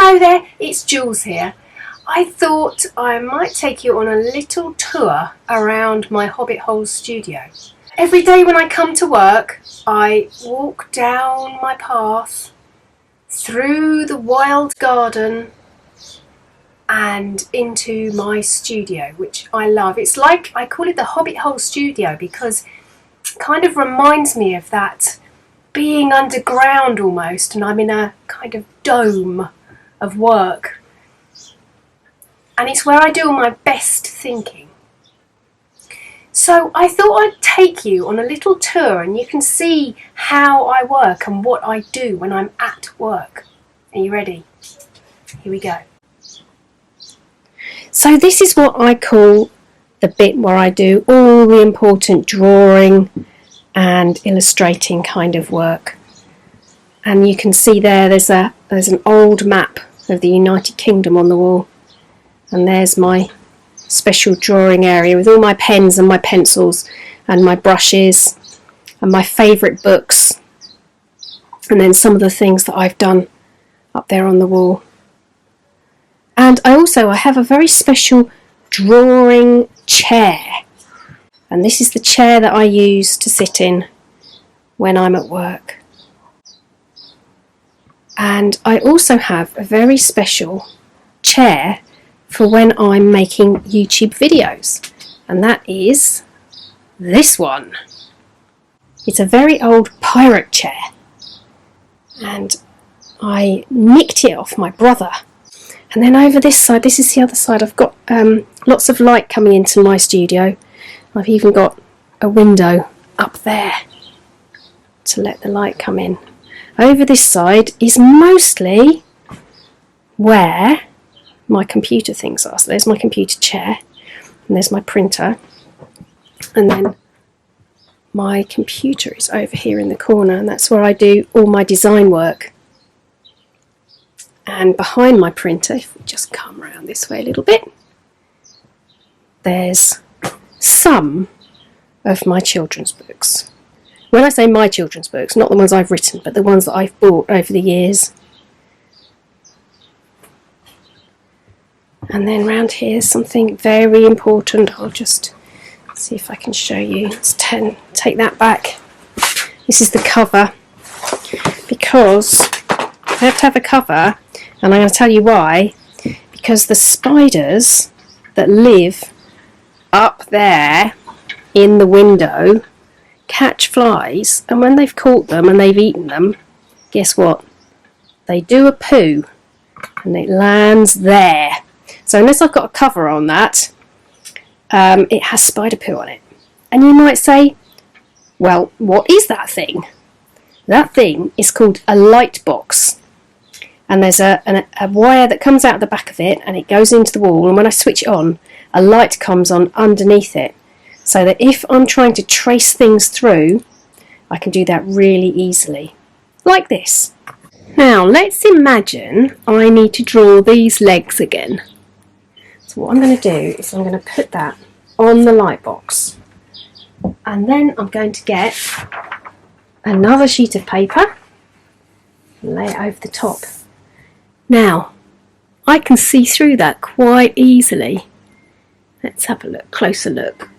Hello there, it's Jules here. I thought I might take you on a little tour around my Hobbit Hole studio. Every day when I come to work, I walk down my path, through the wild garden and into my studio, which I love. It's like, I call it the Hobbit Hole studio because it kind of reminds me of that being underground almost, and I'm in a kind of dome of work. And it's where I do all my best thinking. So I thought I'd take you on a little tour and you can see how I work and what I do when I'm at work. Are you ready? Here we go. So this is what I call the bit where I do all the important drawing and illustrating kind of work. And you can see there's an old map of the United Kingdom on the wall. And there's my special drawing area with all my pens and my pencils and my brushes and my favourite books. And then some of the things that I've done up there on the wall. And I have a very special drawing chair. And this is the chair that I use to sit in when I'm at work. And I also have a very special chair for when I'm making YouTube videos. And that is this one. It's a very old pirate chair. And I nicked it off my brother. And then over this side, this is the other side, I've got lots of light coming into my studio. I've even got a window up there to let the light come in. Over this side is mostly where my computer things are. So there's my computer chair, and there's my printer, and then my computer is over here in the corner, and that's where I do all my design work. And behind my printer, if we just come around this way a little bit, there's some of my children's books. When I say my children's books, not the ones I've written, but the ones that I've bought over the years. And then round here is something very important. I'll just see if I can show you. Let's take that back. This is the cover, because I have to have a cover, and I'm going to tell you why. Because the spiders that live up there in the window catch flies, and when they've caught them and they've eaten them, guess what? They do a poo and it lands there. So unless I've got a cover on that, it has spider poo on it. And you might say, well, what is that thing? That thing is called a Lightbox. And there's a wire that comes out the back of it, and it goes into the wall, and when I switch it on, a light comes on underneath it. So that if I'm trying to trace things through, I can do that really easily. Like this. Now let's imagine I need to draw these legs again. So what I'm going to do is I'm going to put that on the Lightbox. And then I'm going to get another sheet of paper and lay it over the top. Now, I can see through that quite easily. Let's have a closer look.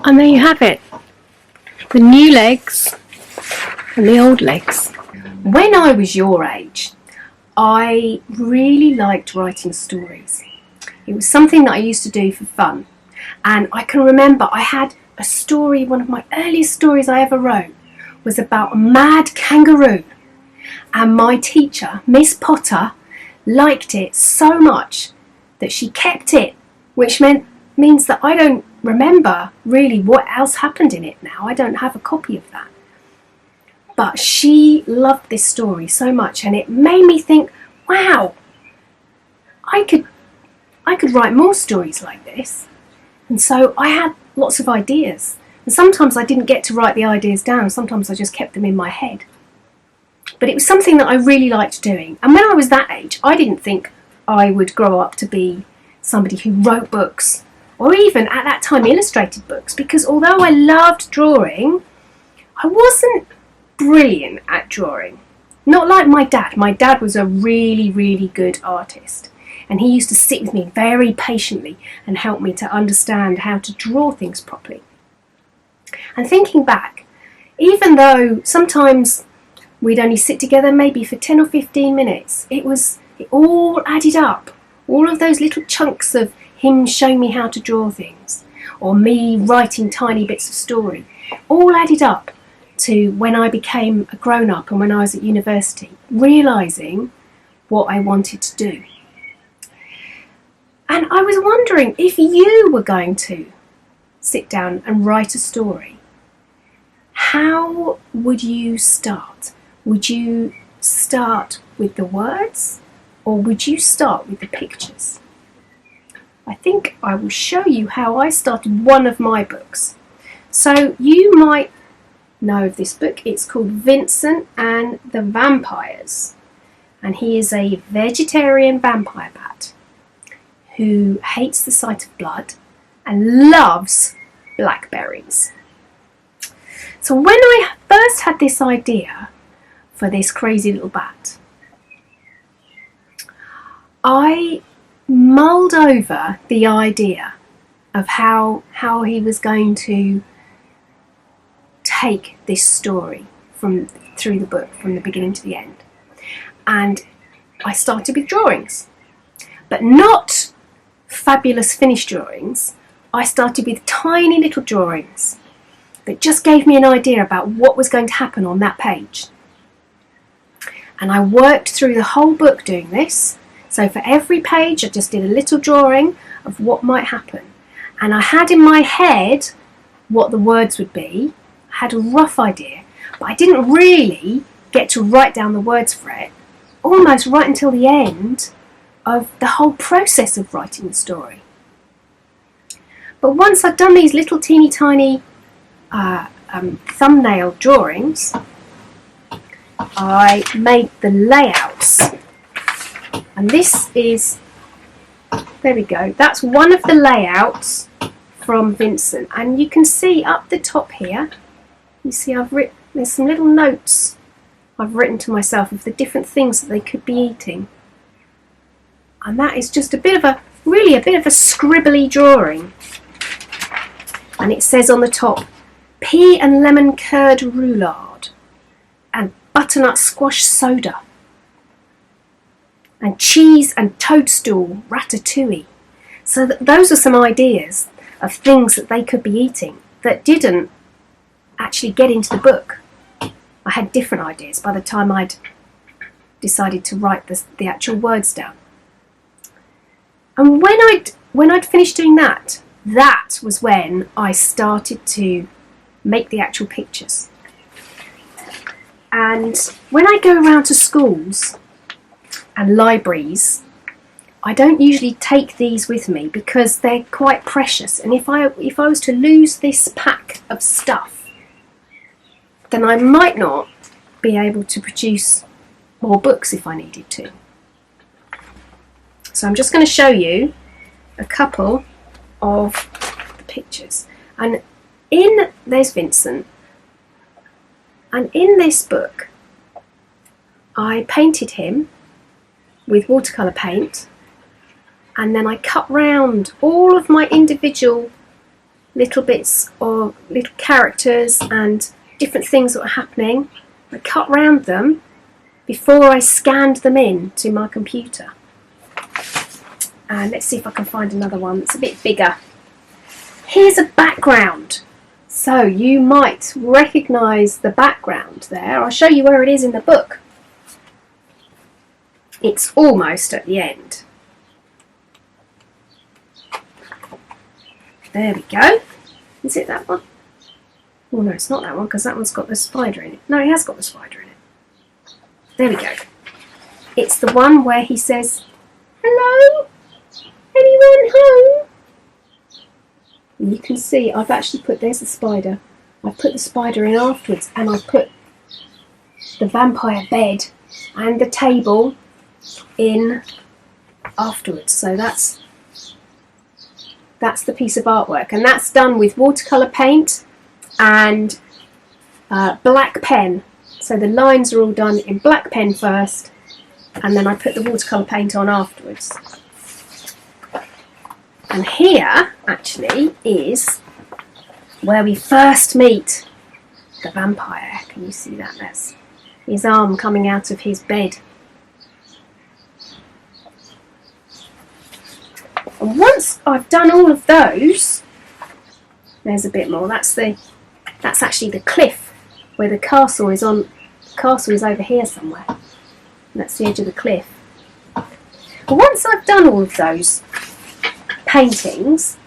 And there you have it, the new legs and the old legs. When I was your age, I really liked writing stories. It was something that I used to do for fun. And I can remember I had a story, one of my earliest stories I ever wrote was about a mad kangaroo. And my teacher, Miss Potter, liked it so much that she kept it, which means that I don't remember really what else happened in it now. I don't have a copy of that. But she loved this story so much, and it made me think, wow, I could write more stories like this. And so I had lots of ideas. And sometimes I didn't get to write the ideas down. Sometimes I just kept them in my head. But it was something that I really liked doing. And when I was that age, I didn't think I would grow up to be somebody who wrote books, or even at that time illustrated books, because although I loved drawing, I wasn't brilliant at drawing. Not like my dad. My dad was a really, really good artist, and he used to sit with me very patiently and help me to understand how to draw things properly. And thinking back, even though sometimes we'd only sit together maybe for 10 or 15 minutes, it all added up. All of those little chunks of him showing me how to draw things, or me writing tiny bits of story, all added up to when I became a grown-up and when I was at university, realising what I wanted to do. And I was wondering, if you were going to sit down and write a story, how would you start? Would you start with the words, or would you start with the pictures? I think I will show you how I started one of my books. So you might know of this book. It's called Vincent and the Vampires, and he is a vegetarian vampire bat who hates the sight of blood and loves blackberries. So when I first had this idea for this crazy little bat, I mulled over the idea of how he was going to take this story through the book from the beginning to the end. And I started with drawings, but not fabulous finished drawings. I started with tiny little drawings that just gave me an idea about what was going to happen on that page. And I worked through the whole book doing this. So for every page I just did a little drawing of what might happen. And I had in my head what the words would be. I had a rough idea, but I didn't really get to write down the words for it almost right until the end of the whole process of writing the story. But once I'd done these little teeny tiny thumbnail drawings, I made the layouts. And this is, there we go, that's one of the layouts from Vincent. And you can see up the top here, you see there's some little notes I've written to myself of the different things that they could be eating. And that is just really a bit of a scribbly drawing. And it says on the top, pea and lemon curd roulade, and butternut squash soda, and cheese and toadstool ratatouille. So those are some ideas of things that they could be eating that didn't actually get into the book. I had different ideas by the time I'd decided to write the actual words down. And when I'd finished doing that, that was when I started to make the actual pictures. And when I go around to schools and libraries, I don't usually take these with me because they're quite precious. And if I was to lose this pack of stuff, then I might not be able to produce more books if I needed to. So I'm just going to show you a couple of the pictures. And there's Vincent. And in this book, I painted him with watercolour paint, and then I cut round all of my individual little bits of little characters and different things that were happening. I cut round them before I scanned them in to my computer. And let's see if I can find another one that's a bit bigger. Here's a background. So you might recognise the background there. I'll show you where it is in the book. It's almost at the end. There we go. Is it that one? Oh no, it's not that one because that one's got the spider in it. No, it has got the spider in it. There we go. It's the one where he says, "Hello? Anyone home?" And you can see I've actually there's the spider. I put the spider in afterwards, and I put the vampire bed and the table in afterwards. So that's the piece of artwork, and that's done with watercolour paint and black pen. So the lines are all done in black pen first, and then I put the watercolour paint on afterwards. And here actually is where we first meet the vampire. Can you see that? That's his arm coming out of his bed. And once I've done all of those, there's a bit more. That's actually the cliff where the castle is on. The castle is over here somewhere. And that's the edge of the cliff. But once I've done all of those paintings,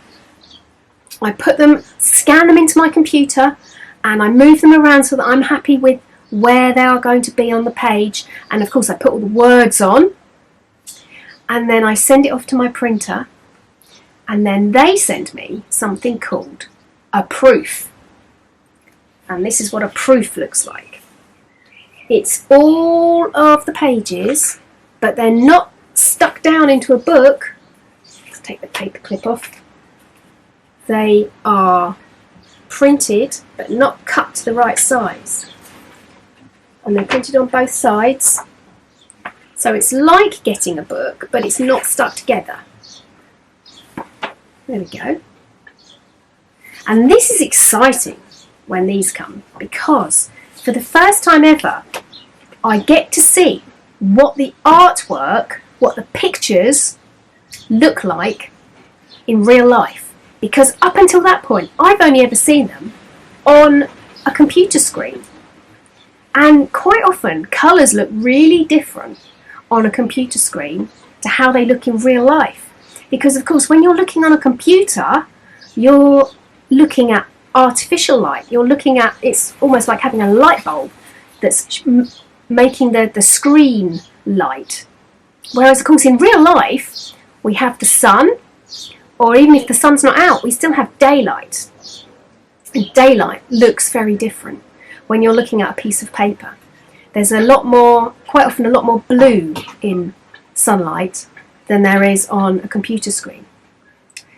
I put them, scan them into my computer, and I move them around so that I'm happy with where they are going to be on the page. And of course I put all the words on, and then I send it off to my printer, and then they send me something called a proof. And this is what a proof looks like. It's all of the pages, but they're not stuck down into a book. Let's take the paper clip off. They are printed but not cut to the right size, and they're printed on both sides, so it's like getting a book but it's not stuck together. There we go. And this is exciting when these come, because for the first time ever I get to see what the artwork, what the pictures look like in real life, because up until that point I've only ever seen them on a computer screen, and quite often colours look really different on a computer screen to how they look in real life, because of course when you're looking on a computer you're looking at artificial light. You're looking at, it's almost like having a light bulb that's making the screen light, whereas of course in real life we have the sun, or even if the sun's not out we still have daylight, and daylight looks very different when you're looking at a piece of paper. There's a lot more, quite often a lot more blue in sunlight than there is on a computer screen,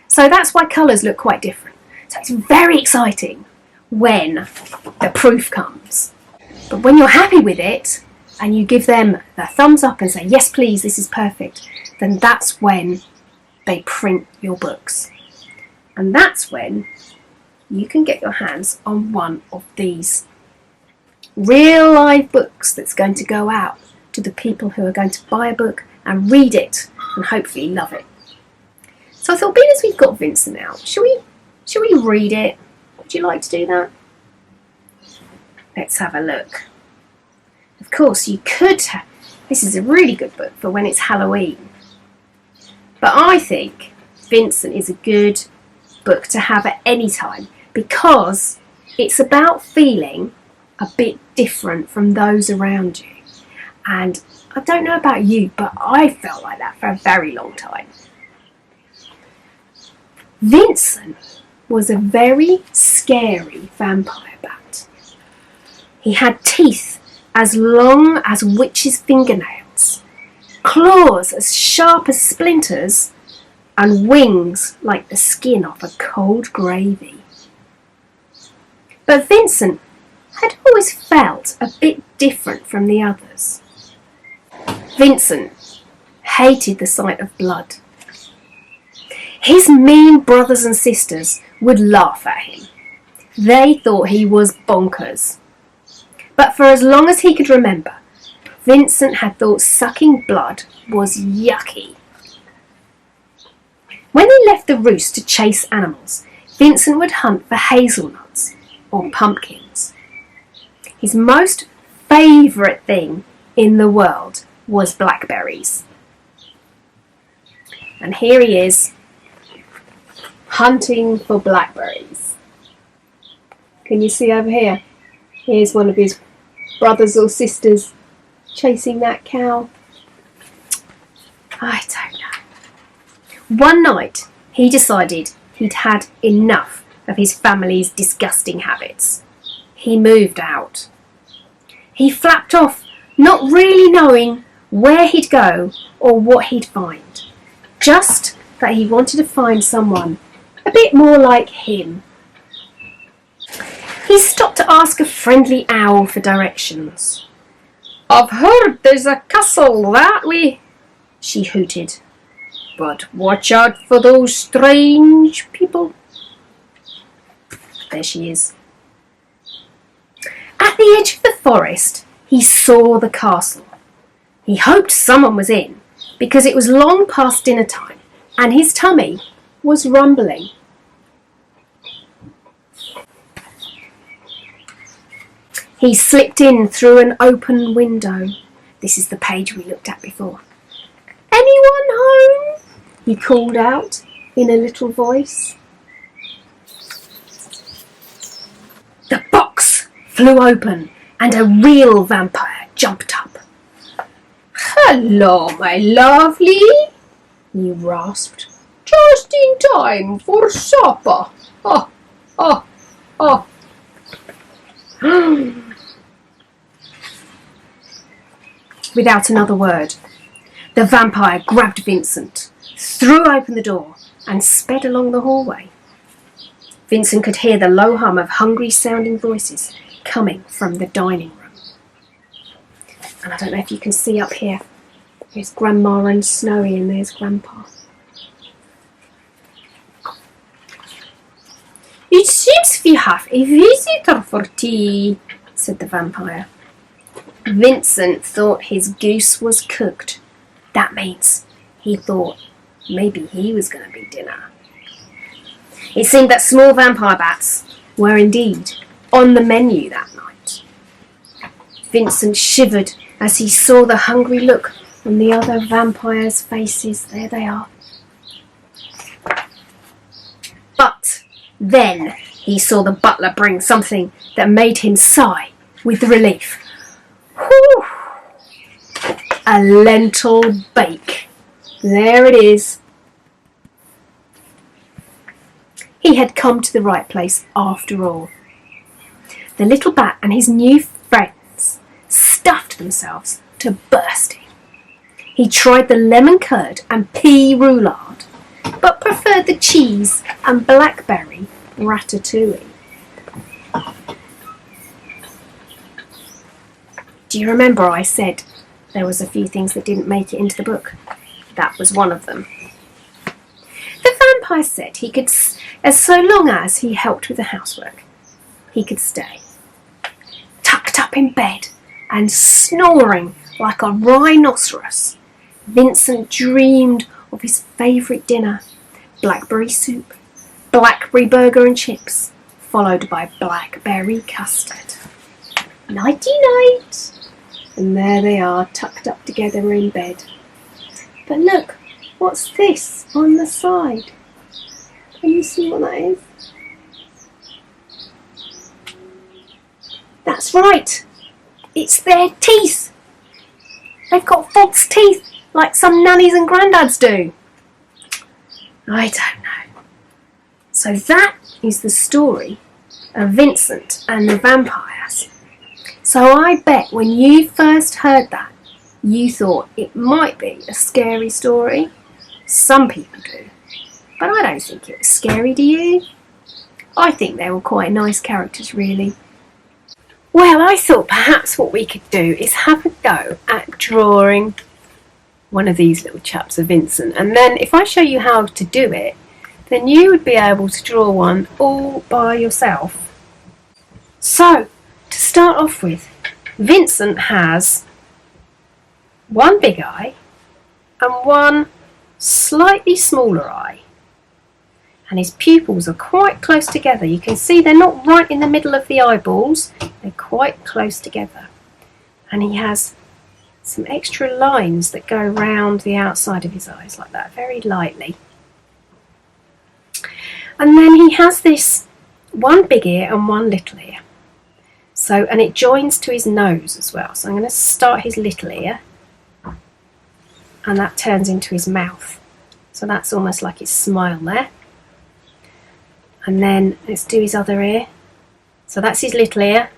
so that's why colours look quite different. So it's very exciting when the proof comes. But when you're happy with it and you give them the thumbs up and say, yes please, this is perfect, then that's when they print your books. And that's when you can get your hands on one of these real live books that's going to go out to the people who are going to buy a book and read it and hopefully love it. So I thought, being as we've got Vincent out, shall we read it? Would you like to do that? Let's have a look. Of course, you could have, this is a really good book for when it's Halloween. But I think Vincent is a good book to have at any time, because it's about feeling a bit different from those around you. And I don't know about you, but I felt like that for a very long time. Vincent was a very scary vampire bat. He had teeth as long as witches' fingernails, claws as sharp as splinters, and wings like the skin off a cold gravy. But Vincent had always felt a bit different from the others. Vincent hated the sight of blood. His mean brothers and sisters would laugh at him. They thought he was bonkers. But for as long as he could remember, Vincent had thought sucking blood was yucky. When he left the roost to chase animals, Vincent would hunt for hazelnuts or pumpkins. His most favourite thing in the world was blackberries. And here he is, hunting for blackberries. Can you see over here? Here's one of his brothers or sisters chasing that cow. I don't know. One night he decided he'd had enough of his family's disgusting habits. He moved out. He flapped off, not really knowing where he'd go or what he'd find. Just that he wanted to find someone a bit more like him. He stopped to ask a friendly owl for directions. "I've heard there's a castle that way," she hooted. "But watch out for those strange people." There she is. At the edge of the forest, he saw the castle. He hoped someone was in, because it was long past dinner time, and his tummy was rumbling. He slipped in through an open window. This is the page we looked at before. "Anyone home?" he called out in a little voice. The box flew open and a real vampire jumped up. "Hello, my lovely," he rasped. "Just in time for supper. Oh, oh, oh." Without another word, the vampire grabbed Vincent, threw open the door, and sped along the hallway. Vincent could hear the low hum of hungry-sounding voices coming from the dining room. And I don't know if you can see up here, there's Grandma and Snowy, and there's Grandpa. "It seems we have a visitor for tea," said the vampire. Vincent thought his goose was cooked. That means he thought maybe he was going to be dinner. It seemed that small vampire bats were indeed on the menu that night. Vincent shivered as he saw the hungry look on the other vampires' faces. There they are. But then he saw the butler bring something that made him sigh with relief. Whew! A lentil bake. There it is. He had come to the right place after all. The little bat and his new friends stuffed themselves to bursting. He tried the lemon curd and pea roulade, but preferred the cheese and blackberry ratatouille. Do you remember I said there was a few things that didn't make it into the book? That was one of them. The vampire said he could, as so long as he helped with the housework, he could stay. Tucked up in bed and snoring like a rhinoceros, Vincent dreamed of his favourite dinner, blackberry soup, blackberry burger and chips, followed by blackberry custard. Nighty-night. And there they are, tucked up together in bed. But look, what's this on the side? Can you see what that is? That's right, it's their teeth. They've got false teeth, like some nannies and granddads do. I don't know. So that is the story of Vincent and the vampires. So I bet when you first heard that, you thought it might be a scary story. Some people do. But I don't think it was scary, do you? I think they were quite nice characters, really. Well, I thought perhaps what we could do is have a go at drawing one of these little chaps of Vincent. And then if I show you how to do it, then you would be able to draw one all by yourself. So, to start off with, Vincent has one big eye and one slightly smaller eye. And his pupils are quite close together. You can see they're not right in the middle of the eyeballs. They're quite close together. And he has some extra lines that go round the outside of his eyes like that, very lightly. And then he has this one big ear and one little ear. So, and it joins to his nose as well. So I'm going to start his little ear. And that turns into his mouth. So that's almost like his smile there. And then let's do his other ear. So that's his little ear.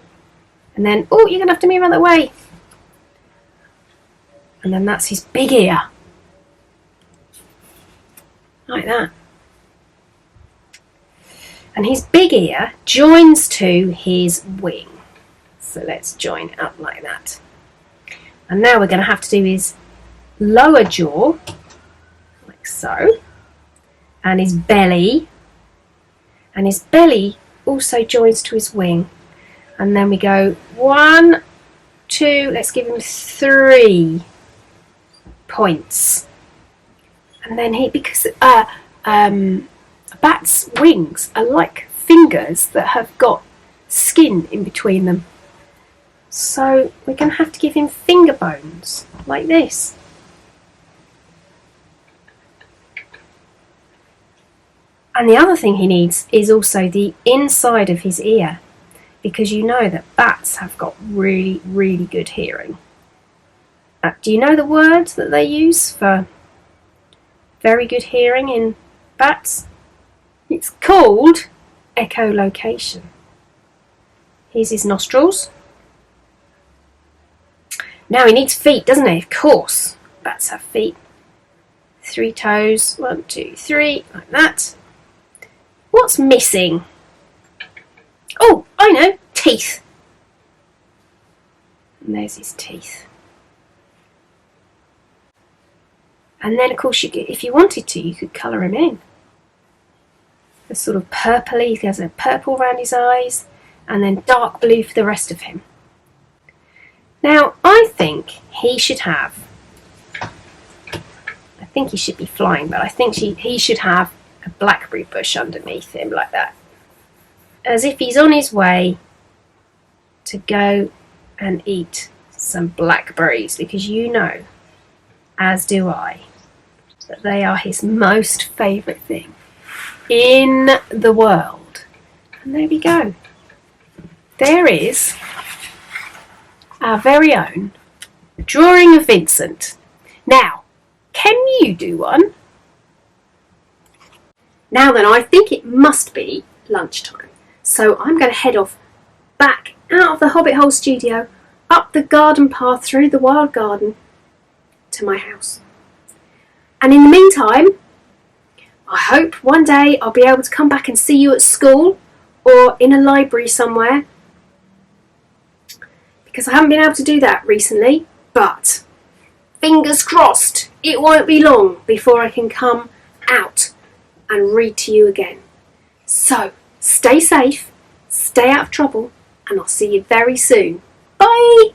And then, oh, you're going to have to move out of the way. And then that's his big ear. Like that. And his big ear joins to his wing. So let's join it up like that. And now we're going to have to do his lower jaw, like so. And his belly. And his belly also joins to his wing. And then we go 1, 2, let's give him 3 points. And then because a bat's wings are like fingers that have got skin in between them. So we're going to have to give him finger bones, like this. And the other thing he needs is also the inside of his ear, because you know that bats have got really, really good hearing. Do you know the word that they use for very good hearing in bats? It's called echolocation. Here's his nostrils. Now he needs feet, doesn't he? Of course, bats have feet. 3 toes, 1, 2, 3, like that. What's missing? Oh, I know, teeth. And there's his teeth. And then, of course, if you wanted to, you could colour him in. A sort of purpley, there's a purple around his eyes, and then dark blue for the rest of him. Now, I think he should have, I think he should be flying, but I think he should have a blackberry bush underneath him, like that. As if he's on his way to go and eat some blackberries, because you know, as do I, that they are his most favourite thing in the world. And there we go. There is our very own drawing of Vincent. Now, can you do one? Now then, I think it must be lunchtime. So I'm going to head off back out of the Hobbit Hole studio, up the garden path through the wild garden to my house. And in the meantime, I hope one day I'll be able to come back and see you at school or in a library somewhere, because I haven't been able to do that recently, but fingers crossed it won't be long before I can come out and read to you again. So stay safe, stay out of trouble, and I'll see you very soon. Bye!